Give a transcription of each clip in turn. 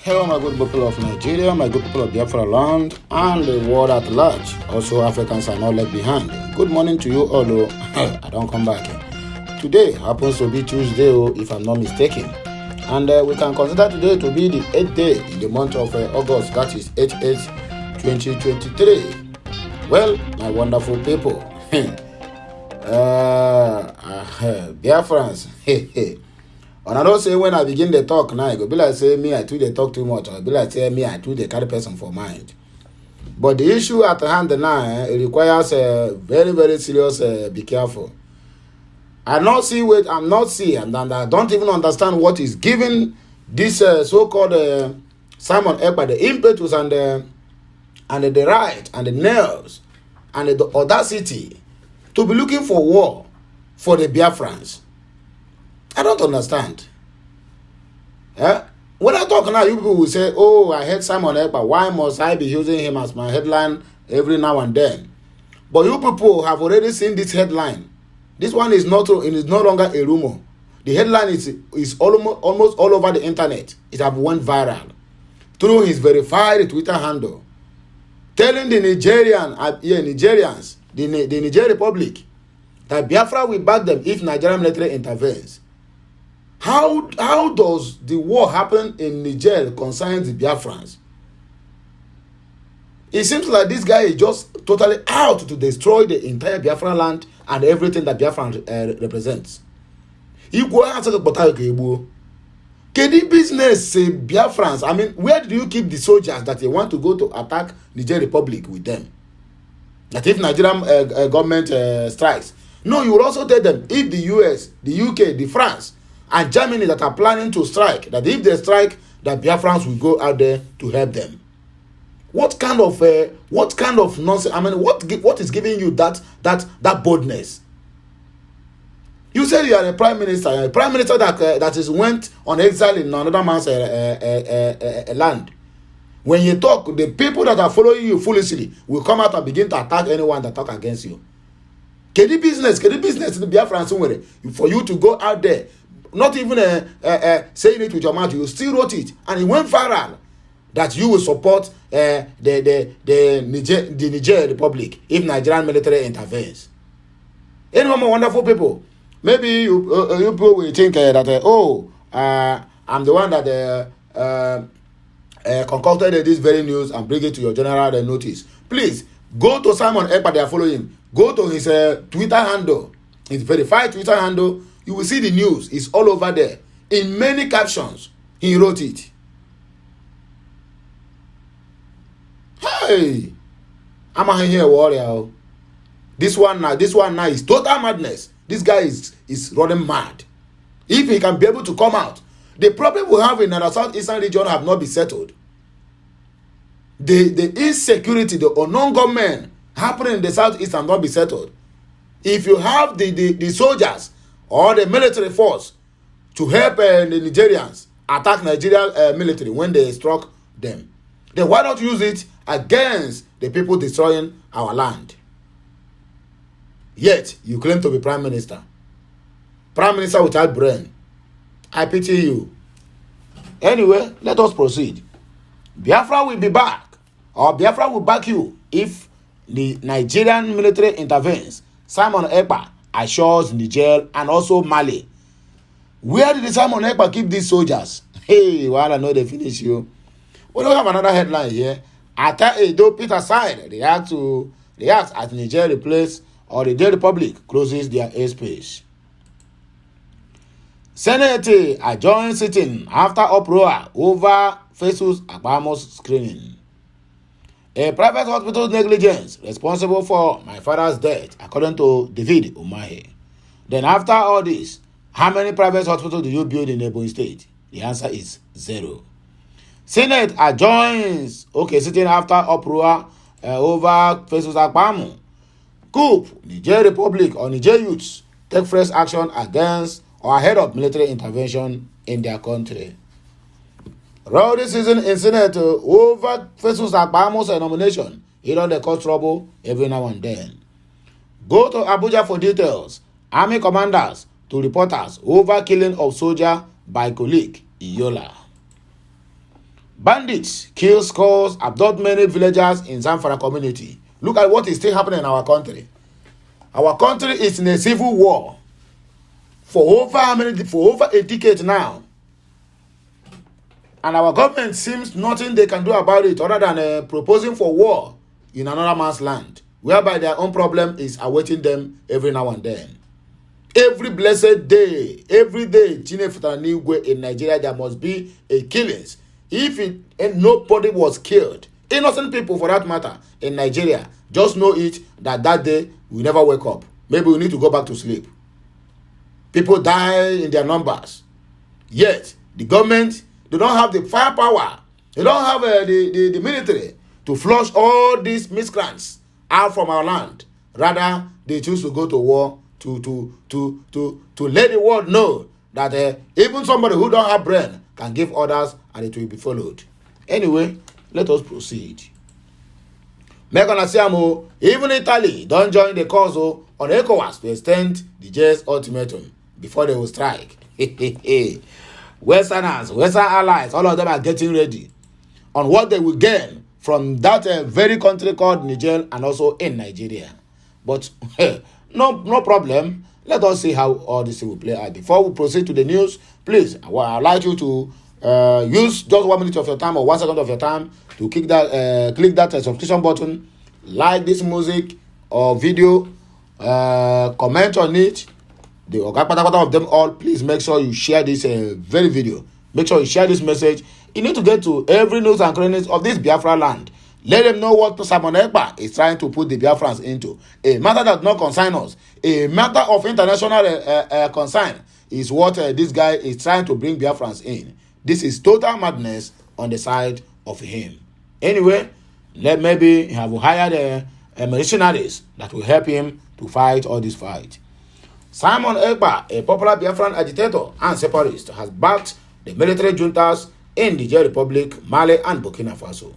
Hello, my good people of Nigeria, my good people of Biafra land, and the world at large. Also, Africans are not left behind. Good morning to you all. I don't come back. Today happens to be Tuesday, if I'm not mistaken. And we can consider today to be the 8th day in the month of August, that is 8/8/2023. Well, my wonderful people, Biafrans, and I don't say when I begin the talk now, it go be like say me, I too they talk too much, or be like say me, I too they carry person for mind. But the issue at hand now, it requires very, very serious, be careful. I'm not see, and I don't even understand what is giving this so-called Simon Ekpa the impetus and the right and the nerves and the audacity to be looking for war for the Biafrans. I don't understand. When I talk now, you people will say, oh, I hate Simon Ekpa. Why must I be using him as my headline every now and then? But you people have already seen this headline. This one is no longer a rumor. The headline is almost all over the internet. It have went viral through his verified Twitter handle, telling the Nigerians, the Niger Republic, that Biafra will back them if Nigerian military intervenes. How does the war happen in Niger concern the Biafrans? It seems like this guy is just totally out to destroy the entire Biafran land and everything that Biafran represents. Kedi business say Biafrans. I mean, where do you keep the soldiers that they want to go to attack Niger Republic with them? That if Nigerian government strikes, no, you will also tell them if the US, the UK, the France, and Germany that are planning to strike, that if they strike, that Biafrans will go out there to help them. What kind of nonsense? I mean, what is giving you that boldness? You said you are a prime minister, that is went on exile in another man's land. When you talk, the people that are following you foolishly will come out and begin to attack anyone that talk against you. Kedi business in the Biafran somewhere for you to go out there, not even saying it with your mouth, you still wrote it, and it went viral that you will support the Niger Republic if Nigerian military intervenes. Anyone more wonderful people? Maybe you people will think that I'm the one that concocted this very news and bring it to your general notice. Please go to Simon Ekpa, they are following him. Go to his Twitter handle, his verified Twitter handle. You will see the news. It's all over there. In many captions, he wrote it. Hey, I'm a here warrior. This one now is total madness. This guy is running mad. If he can be able to come out, the problem we have in the southeastern region have not been settled. The insecurity, the unknown government happening in the southeast have not been settled. If you have the soldiers or the military force to help the Nigerians attack Nigerian military when they struck them, then why not use it against the people destroying our land? Yet you claim to be prime minister without brain. I pity you. Anyway, let us proceed. Biafra will be back, or Biafra will back you if the Nigerian military intervenes. Simon Ekpa assures Niger and also Mali. Where did the Simon Ekpa keep these soldiers? Hey, while I know they finish you. We don't have another headline here. Ata Edo Peter side react as Niger replace or the Niger Republic closes their airspace. Senate adjourns sitting after uproar over Jesus Agbamo's screening. A private hospital negligence responsible for my father's death, according to David Umahi. Then after all this, how many private hospitals do you build in Ebonyi State? The answer is 0. Senate adjourns, sitting after uproar over Jesus Agbamo. Coup, Niger Republic or Niger youths take fresh action against or ahead of military intervention in their country. Rowdy season in Senate over Jesus Agbamo's nomination. He don't cause trouble every now and then. Go to Abuja for details. Army commanders to reporters over killing of soldier by colleague in Yola. Bandits kill scores, abduct many villagers in Zamfara community. Look at what is still happening in our country. Our country is in a civil war for over a decade now. And our government seems nothing they can do about it other than proposing for war in another man's land, whereby their own problem is awaiting them every now and then. Every blessed day, every day, in Nigeria, there must be a killings. And nobody was killed, innocent people for that matter, in Nigeria, just know it that day we never wake up. Maybe we need to go back to sleep. People die in their numbers. Yet, the government, they don't have the firepower. They don't have the military to flush all these miscreants out from our land. Rather, they choose to go to war to let the world know that even somebody who don't have brain can give orders and it will be followed. Anyway, let us proceed. Even Italy don't join the cause on ECOWAS to extend the JS ultimatum before they will strike. Westerners, Western allies, all of them are getting ready on what they will gain from that very country called Niger and also in Nigeria. But no problem. Let us see how all this will play out. Before we proceed to the news, please, I'd like you to use just 1 minute of your time or 1 second of your time to click that subscription button, like this music or video, comment on it. The of them all, please make sure you share this very video. Make sure you share this message. You need to get to every news and chronics of this Biafra land. Let them know what Simon EKPA is trying to put the Biafrans into. A matter that not concern us. A matter of international concern is what this guy is trying to bring Biafrans in. This is total madness on the side of him. Anyway, maybe have hired mercenaries that will help him to fight all this fight. Simon EKPA, a popular Biafran agitator and separatist, has backed the military juntas in the Niger Republic, Mali, and Burkina Faso.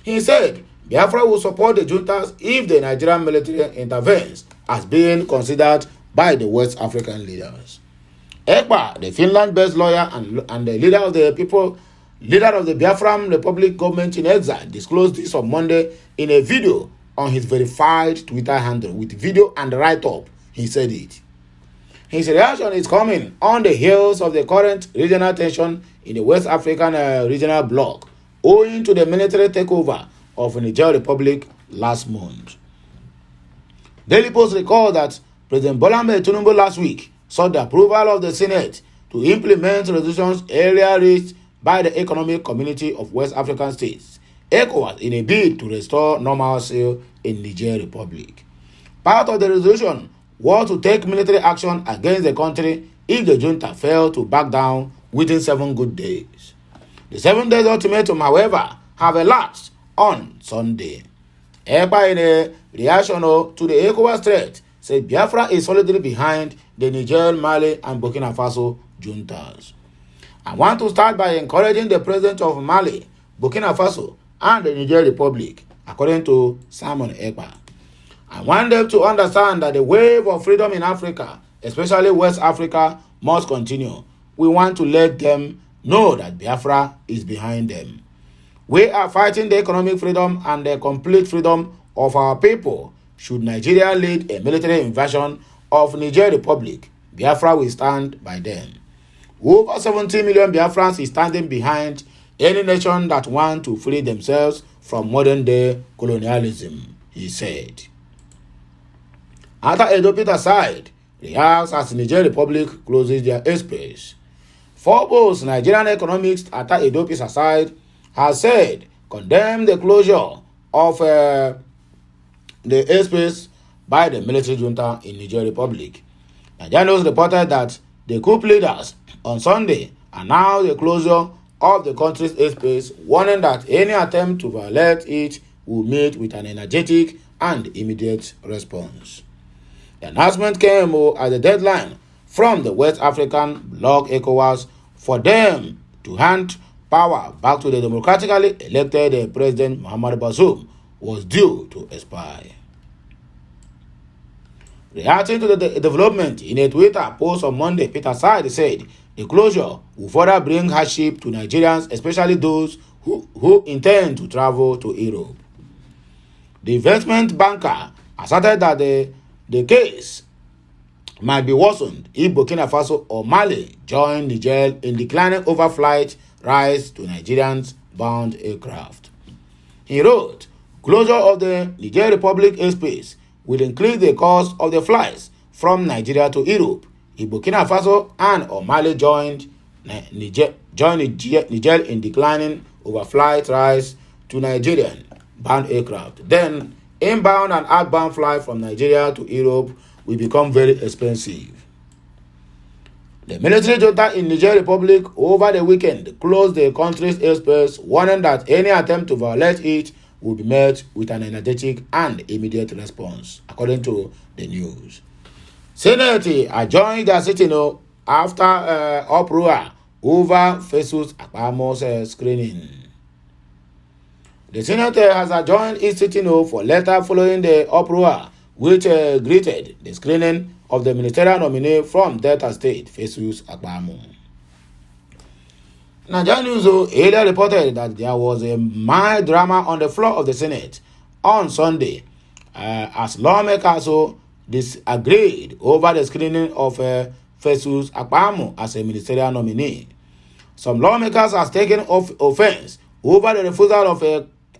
He said Biafra will support the juntas if the Nigerian military intervenes, as being considered by the West African leaders. EKPA, the Finland-based lawyer and the leader of the Biafran Republic government in exile, disclosed this on Monday in a video on his verified Twitter handle with video and write-up. He said it. His reaction is coming on the heels of the current regional tension in the West African regional bloc, owing to the military takeover of the Niger Republic last month. Daily Post recalled that President Bola Ahmed Tinubu last week sought the approval of the Senate to implement resolutions earlier reached by the Economic Community of West African States, ECOWAS, in a bid to restore normalcy in Niger Republic. Part of the resolution was to take military action against the country if the junta failed to back down within 7 good days. The 7 days ultimatum, however, have elapsed on Sunday. EKPA, in a reaction to the ECOWAS threat, said Biafra is solidly behind the Niger, Mali, and Burkina Faso juntas. I want to start by encouraging the president of Mali, Burkina Faso, and the Niger Republic, according to Simon EKPA. I want them to understand that the wave of freedom in Africa, especially West Africa, must continue. We want to let them know that Biafra is behind them. We are fighting the economic freedom and the complete freedom of our people. Should Nigeria lead a military invasion of Niger Republic, Biafra will stand by them. Over 70 million Biafrans is standing behind any nation that want to free themselves from modern-day colonialism, he said. After Edo Peter side reacts as Niger Republic closes their airspace. Forbes Nigerian economics at Edo Peter side has said condemn the closure of the airspace by the military junta in Niger Republic. Nigerians reported that the coup leaders on Sunday announced the closure of the country's airspace, warning that any attempt to violate it will meet with an energetic and immediate response. The announcement came at the deadline from the West African bloc ECOWAS for them to hand power back to the democratically elected President Muhammad Bazoum was due to expire. Reacting to the development in a Twitter post on Monday, Peter Said said the closure will further bring hardship to Nigerians, especially those who who intend to travel to Europe. The investment banker asserted that the case might be worsened if Burkina Faso or Mali join Niger in declining overflight rights to Nigerian-bound aircraft. He wrote, closure of the Niger Republic airspace will increase the cost of the flights from Nigeria to Europe if Burkina Faso and or Mali join Niger in declining overflight rights to Nigerian-bound aircraft. Then, inbound and outbound flights from Nigeria to Europe will become very expensive. The military junta in Niger Republic over the weekend closed the country's airspace, warning that any attempt to violate it will be met with an energetic and immediate response, according to the news. Senate adjourned their sitting after uproar over Jesus Akpamo's screening. The Senate has adjourned its sitting for later following the uproar, which greeted the screening of the ministerial nominee from Delta State, Jesus Akpamo. Nigerian News earlier reported that there was a mild drama on the floor of the Senate on Sunday as lawmakers disagreed over the screening of Jesus Akpamo as a ministerial nominee. Some lawmakers have taken offense over the refusal of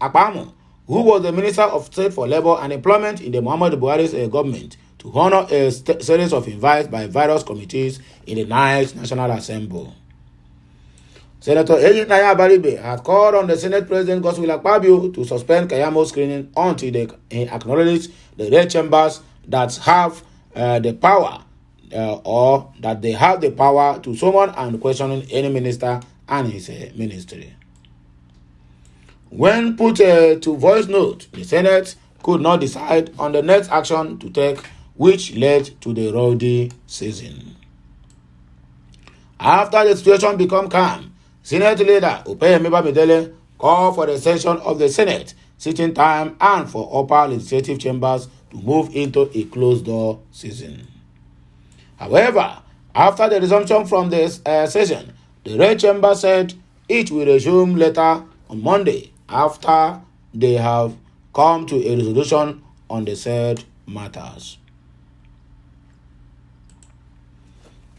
Akpamo, who was the Minister of State for Labor and Employment in the Muhammadu Buhari's government, to honor a series of invites by various committees in the National Assembly. Senator Ejinaya Baribe had called on the Senate President Godswill Akpabio to suspend Kayamo's screening until they acknowledge the red chambers that have the power or that they have the power to summon and question any minister and his ministry. When put to voice note, the Senate could not decide on the next action to take, which led to the rowdy season. After the situation became calm, Senate leader Opeyemi Bamidele called for the extension of the Senate sitting time and for upper legislative chambers to move into a closed-door season. However, after the resumption from the session, the red chamber said it will resume later on Monday after they have come to a resolution on the said matters.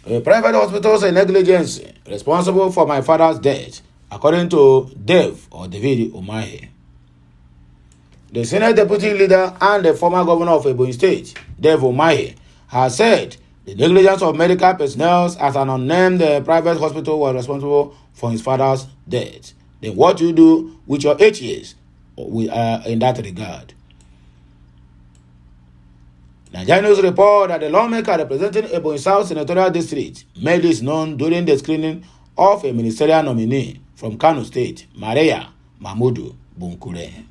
A private hospital's negligence responsible for my father's death, according to David Umahi. The Senate Deputy Leader and the former Governor of Ebonyi State, David Umahi, has said the negligence of medical personnel at an unnamed private hospital was responsible for his father's death. Then what do you do with your 8 years in that regard? Nigerian News report that the lawmaker representing Ebonyi South Senatorial District made this known during the screening of a ministerial nominee from Kano State, Maria Mahmudu Bunkure.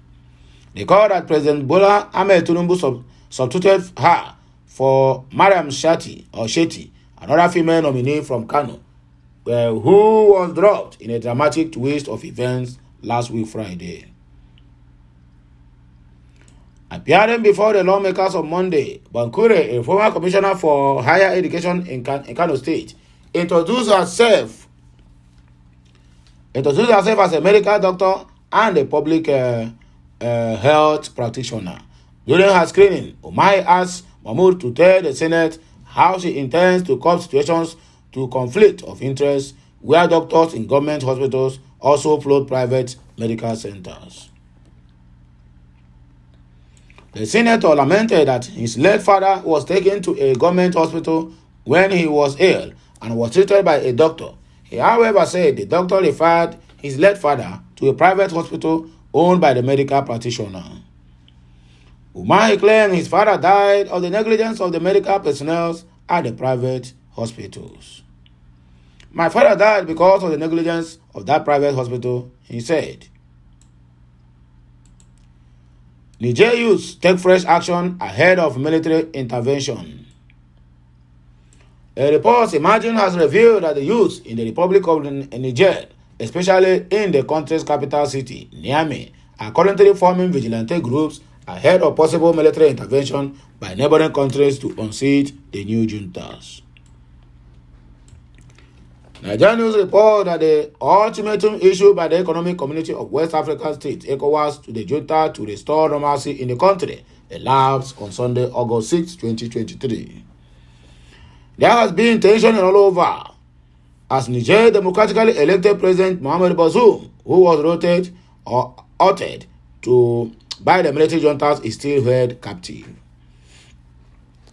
They called that President Bola Ahmed Tinubu substituted her for Mariam Shetty, another female nominee from Kano, who was dropped in a dramatic twist of events last week Friday. Appearing before the lawmakers on Monday, Bankure, a former commissioner for higher education in Kano State, introduced herself as a medical doctor and a public health practitioner. During her screening, Umahi asked Mahmoud to tell the Senate how she intends to curb situations to conflict of interest where doctors in government hospitals also float private medical centers. The senator lamented that his late father was taken to a government hospital when he was ill and was treated by a doctor. He, however, said the doctor referred his late father to a private hospital owned by the medical practitioner. Umahi claimed his father died of the negligence of the medical personnel at the private hospitals. My father died because of the negligence of that private hospital, he said. Niger youths take fresh action ahead of military intervention. A report emerging has revealed that the youths in the Republic of Niger, especially in the country's capital city, Niamey, are currently forming vigilante groups ahead of possible military intervention by neighboring countries to unseat the new juntas. Nigerian news report that the ultimatum issued by the Economic Community of West African States, ECOWAS, to the junta to restore normalcy in the country elapsed on Sunday, August 6, 2023. There has been tension all over as Niger democratically elected President Mohamed Bazoum, who was rotated or altered by the military juntas, is still held captive.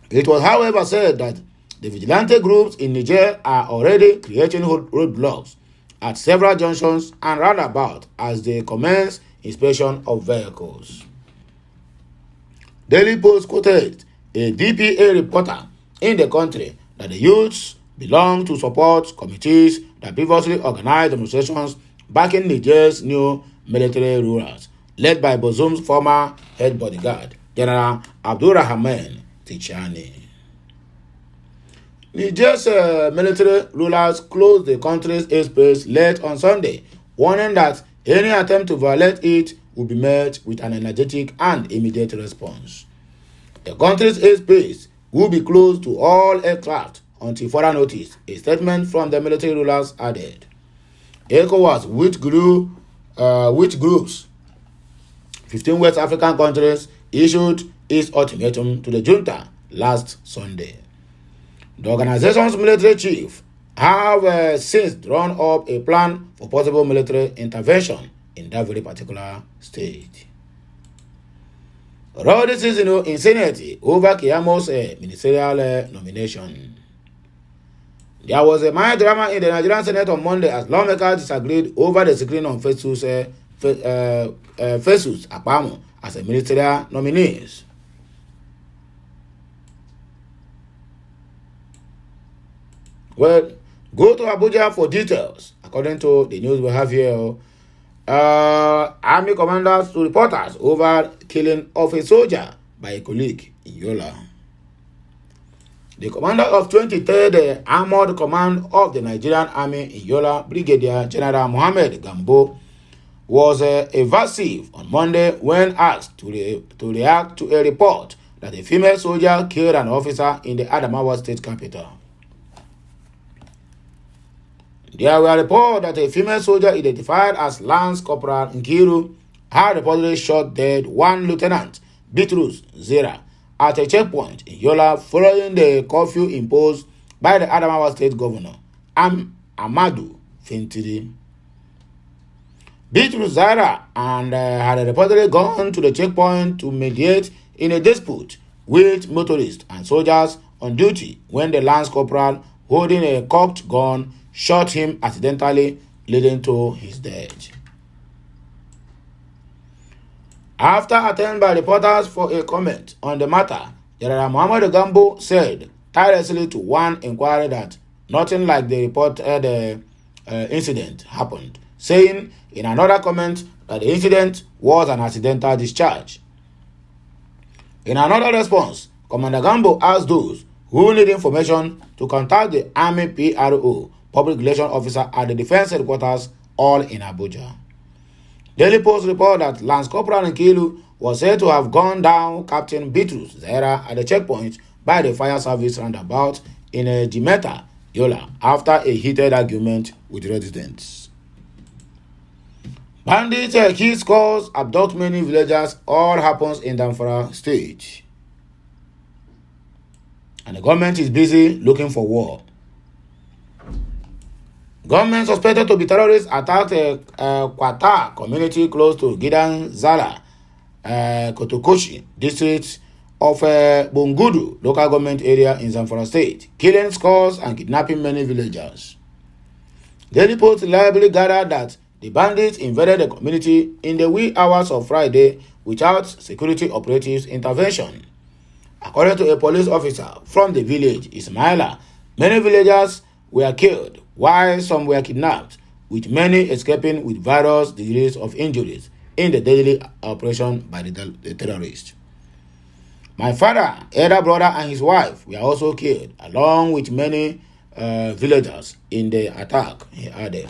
It was, however, said that the vigilante groups in Niger are already creating roadblocks at several junctions and roundabouts as they commence inspection of vehicles. Daily Post quoted a DPA reporter in the country that the youths belong to support committees that previously organized demonstrations backing Niger's new military rulers, led by Bazoum's former head bodyguard, General Abdurrahman Tichani. Niger's military rulers closed the country's airspace late on Sunday, warning that any attempt to violate it will be met with an energetic and immediate response. The country's airspace will be closed to all aircraft until further notice, a statement from the military rulers added. ECOWAS, which groups 15 West African countries, issued its ultimatum to the junta last Sunday. The organization's military chief have since drawn up a plan for possible military intervention in that very particular state. All this is insanity over Kiyamo's ministerial nomination. There was a mild drama in the Nigerian Senate on Monday as lawmakers disagreed over the screening on Festus Akpamo as a ministerial nominee. Well, go to Abuja for details. According to the news we have here, army commanders to reporters over killing of a soldier by a colleague in Yola. The commander of 23rd Armored Command of the Nigerian Army in Yola, Brigadier General Mohammed Gambo, was evasive on Monday when asked to react to a report that a female soldier killed an officer in the Adamawa state capital. There were reports that a female soldier identified as Lance Corporal Nkiru had reportedly shot dead one Lieutenant Bitrus Zera at a checkpoint in Yola following the curfew imposed by the Adamawa State Governor, Amadu Fintiri. Bitrus Zera had reportedly gone to the checkpoint to mediate in a dispute with motorists and soldiers on duty when the Lance Corporal, holding a cocked gun, shot him accidentally, leading to his death. After attended by reporters for a comment on the matter, General Muhammad Gambo said tirelessly to one inquiry that nothing like the reported incident happened, saying in another comment that the incident was an accidental discharge. In another response, Commander Gambo asked those who need information to contact the Army PRO, Public Relations Officer at the Defense Headquarters, all in Abuja. Daily Post report that Lance Corporal Nkilu was said to have gone down Captain Bitrus Zera at the checkpoint by the fire service roundabout in Jimeta, Yola, after a heated argument with residents. Bandits kill scores, abduct many villagers, all happens in Zamfara state. And the government is busy looking for war. Government suspected to be terrorists attacked a Kwata community close to Gidan Zala, Kotokoshi district of Bungudu local government area in Zamfara state, killing scores and kidnapping many villagers. Daily Post reliably gathered that the bandits invaded the community in the wee hours of Friday without security operatives' intervention. According to a police officer from the village, Ismaila, many villagers were killed, while some were kidnapped, with many escaping with various degrees of injuries in the deadly operation by the terrorists. My father, elder brother, and his wife were also killed, along with many villagers in the attack, he added.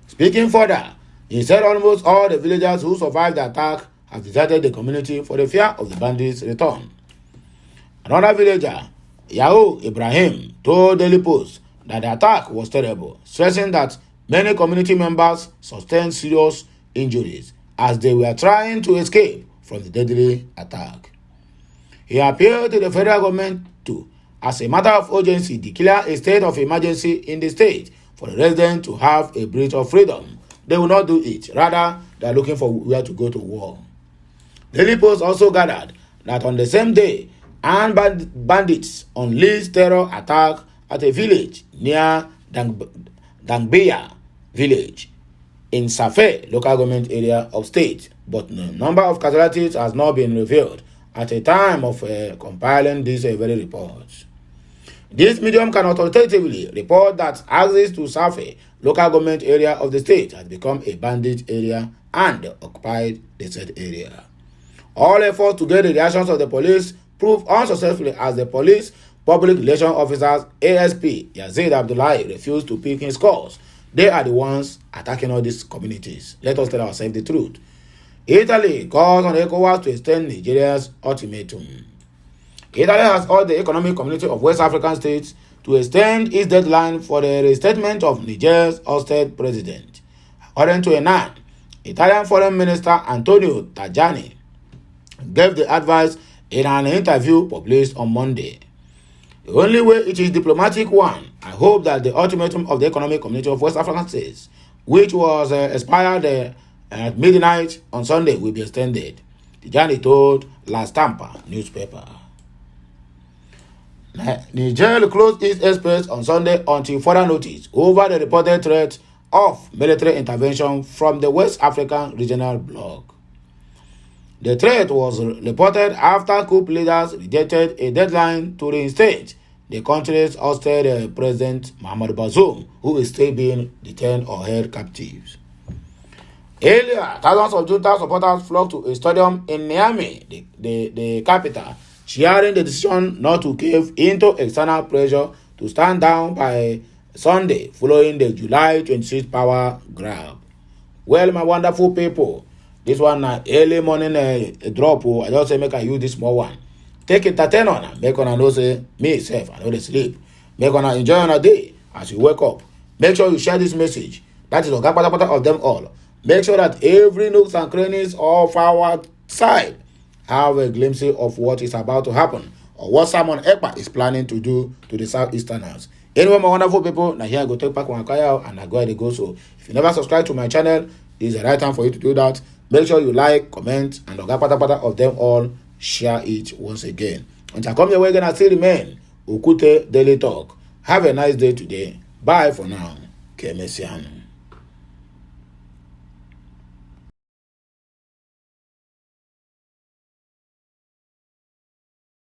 Speaking further, he said almost all the villagers who survived the attack have deserted the community for the fear of the bandits' return. Another villager, Yahoo Ibrahim, told Daily Post that the attack was terrible, stressing that many community members sustained serious injuries as they were trying to escape from the deadly attack. He appealed to the federal government to, as a matter of urgency, declare a state of emergency in the state for the residents to have a breath of freedom. They will not do it. Rather, they are looking for where to go to war. Daily Post also gathered that on the same day, armed bandits unleashed terror attack at a village near Dangbeya village in Safe local government area of state, but the number of casualties has not been revealed at a time of compiling these very reports. This medium can authoritatively report that access to Safe local government area of the state has become a bandit area and occupied the said area. All efforts to get the reactions of the police proved unsuccessful as the police public relations officers ASP Yazid Abdullahi refused to pick his calls. They are the ones attacking all these communities. Let us tell ourselves the truth. Italy calls on ECOWAS to extend Nigeria's ultimatum. Italy has urged the economic community of West African states to extend its deadline for the reinstatement of Niger's ousted president. According to a NAN, Italian Foreign Minister Antonio Tajani gave the advice in an interview published on Monday. The only way it is diplomatic one, I hope that the ultimatum of the economic community of West African states, which was expired at midnight on Sunday, will be extended, Tajani told La Stampa newspaper. Niger closed its airspace on Sunday until further notice over the reported threat of military intervention from the West African regional bloc. The threat was reported after coup leaders rejected a deadline to reinstate the country's ousted President Mohamed Bazoum, who is still being detained or held captive. Earlier, thousands of junta supporters flocked to a stadium in Niamey, the capital, cheering the decision not to cave into external pressure to stand down by Sunday following the July 26th power grab. Well, my wonderful people, this one early morning drop. I just say make I use this small one. Take it entertain on, make on know say me self I know they sleep. Make on enjoy on a day as you wake up. Make sure you share this message. That is the of them all. Make sure that every nooks and crannies of our side have a glimpse of what is about to happen or what Simon EKPA is planning to do to the Southeasterners. Anyway, my wonderful people, now here I go take back one kaya and I go ahead and go. So if you never subscribe to my channel, this is the right time for you to do that. Make sure you like, comment, and of them all, share it once again. Until I come your way again, I still remain Okute Daily Talk. Have a nice day today. Bye for now. Kemesiano.